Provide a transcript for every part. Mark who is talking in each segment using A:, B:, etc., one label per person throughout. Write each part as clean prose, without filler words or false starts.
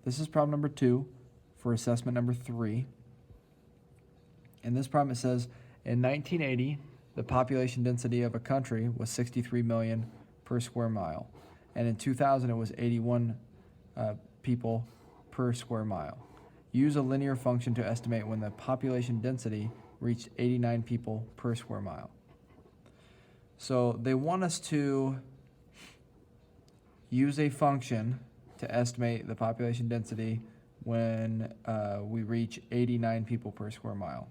A: This is problem number 2 for assessment number 3. In this problem it says, in 1980, the population density of a country was 63 million per square mile. And in 2000, it was 81 people per square mile. Use a linear function to estimate when the population density reached 89 people per square mile. So they want us to use a function to estimate the population density when we reach 89 people per square mile.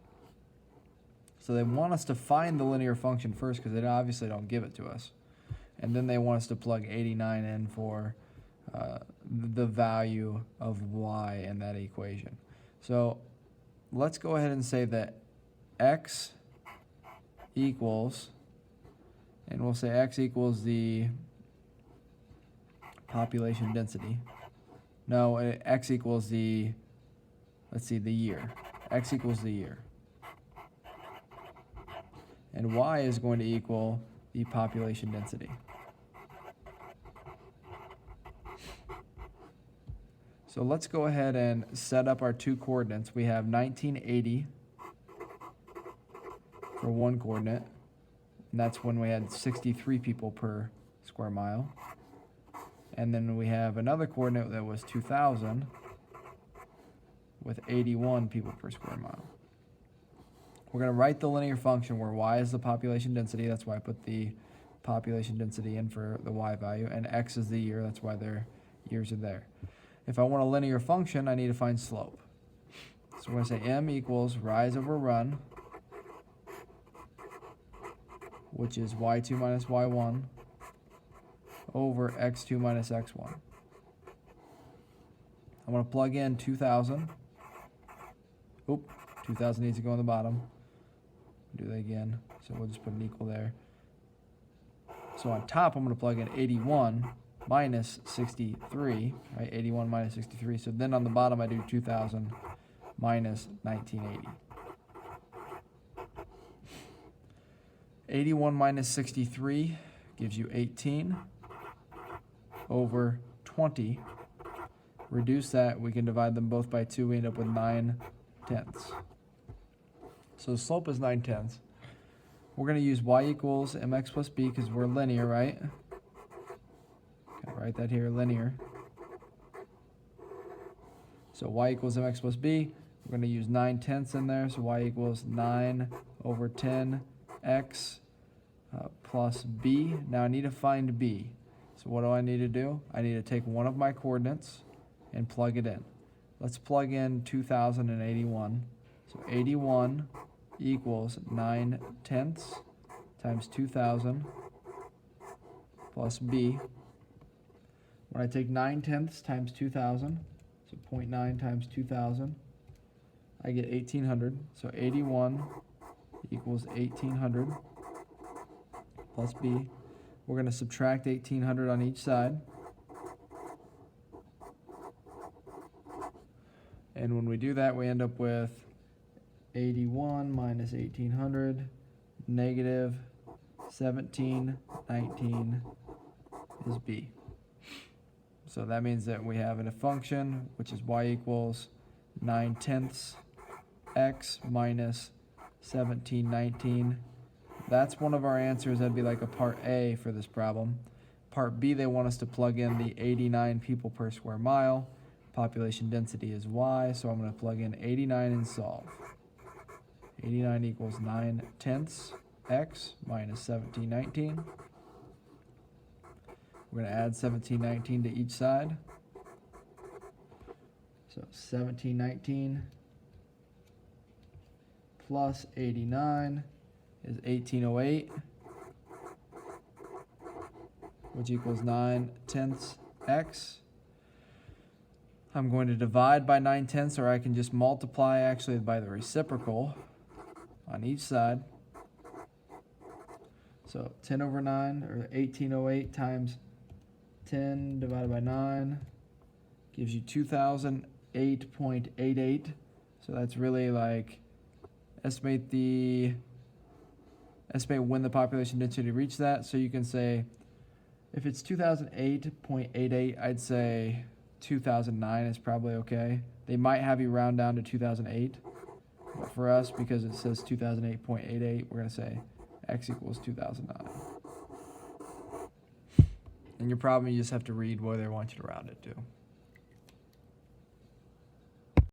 A: So they want us to find the linear function first because they obviously don't give it to us. And then they want us to plug 89 in for the value of y in that equation. So let's go ahead and say that x equals, and we'll say x equals the population density. No, x equals the, let's see, the year. X equals the year. And y is going to equal the population density. So let's go ahead and set up our two coordinates. We have 1980 for one coordinate, and that's when we had 63 people per square mile. And then we have another coordinate that was 2000 with 81 people per square mile. We're going to write the linear function where y is the population density. That's why I put the population density in for the y value. And x is the year. That's why their years are there. If I want a linear function, I need to find slope. So we're going to say m equals rise over run, which is y2 minus y1 over x2 minus x1. I'm going to plug in 2000. Oop, 2000 needs to go on the bottom. Do that again. So we'll just put an equal there. So on top, I'm going to plug in 81 minus 63, right? 81 minus 63. So then on the bottom, I do 2000 minus 1980. 81 minus 63 gives you 18 over 20. Reduce that, we can divide them both by 2, we end up with 9/10. So the slope is 9/10. We're going to use y equals mx plus b because we're linear, right? Okay, write that here, linear. So y equals mx plus b. We're going to use 9/10 in there, so y equals 9 over 10 x plus b. Now I need to find b. So what do I need to do? I need to take one of my coordinates and plug it in. Let's plug in 2081. So 81 equals 9/10 times 2000 plus b. When I take 9/10 times 2000, so 0.9 times 2000, I get 1800. So 81 equals 1800 plus b. We're going to subtract 1800 on each side. And when we do that, we end up with 81 minus 1800, negative 1719 is b. So that means that we have a function, which is y equals 9/10 x minus 1719. That's one of our answers. That'd be like a part A for this problem. Part B, they want us to plug in the 89 people per square mile. Population density is y, so I'm going to plug in 89 and solve. 89 equals 9/10 x minus 1719. We're going to add 1719 to each side. So 1719 plus 89 is 1808, which equals 9/10 x. I'm going to divide by 9/10, or I can just multiply actually by the reciprocal on each side. So 10 over 9, or 1808 times 10 divided by 9 gives you 2008.88. So that's really like estimate when the population density reached that. So you can say if it's 2008.88, I'd say 2009 is probably okay. They might have you round down to 2008, but for us, because it says 2008.88, we're going to say x equals 2009. And your problem, you just have to read where they want you to round it to.